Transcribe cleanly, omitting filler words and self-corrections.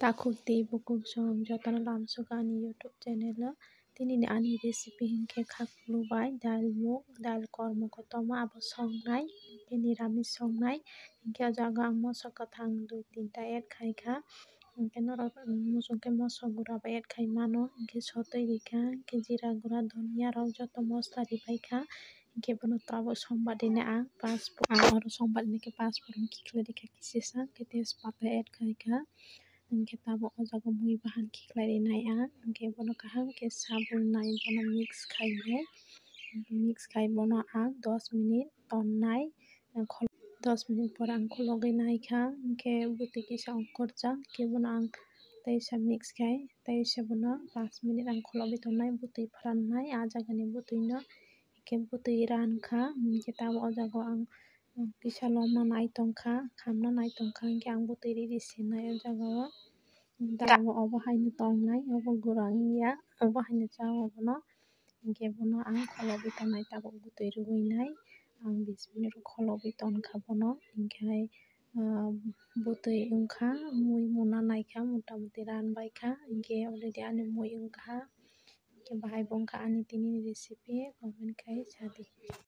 Takukti bukung som jotono lamsuka ani YouTube channel tinini ani recipe hingke khaklubai dal muk dal korma kotorma abo songnai hingke niramis songnai hingke o jaga ang moso kwthang 2-3 ta add khaikha hingke norok muchungke moso gura abo add khai mano hingke sotui rwikha hingke jeera gura dhania rok joto mosla rwbaikha hingke bono abo songbadini ang oro songbadini khe pachforon khiklai rwkha kisisa hingke tejpata add khaikha hingke tabo o jaga mui bahan khiklai nai ang hingke bono kaham khe sabun nai bono mix khainai mix khai bono ang 10 minute tonnai 10 minute pore ang khulogwi naikha hingke bwtui kisa angkorjak hingke bono ang taisa mix khai taisa bono 5 minute ang khulogwi tongnai bwtui fwranai ah jagani bwtui no hingke bwtui rankha hingke tabo o jaga ang kisa loma nai tongkha khamna nai tongkha hingke ang bwtui ree sinai o jagao tabo obo haino tongnai obo gura wngya obo haino cha o bono hingke bono ang khulogwi tongnai tabo bwtui rwinai ang 20 minute khulogwi tonkha bono hingkhai bwtui wngkha mui muna naikha motamuti ranbaikha hingke already ani mui wngkha hingke bahai bo wngkha ani tini ni recipe komen khai sadi।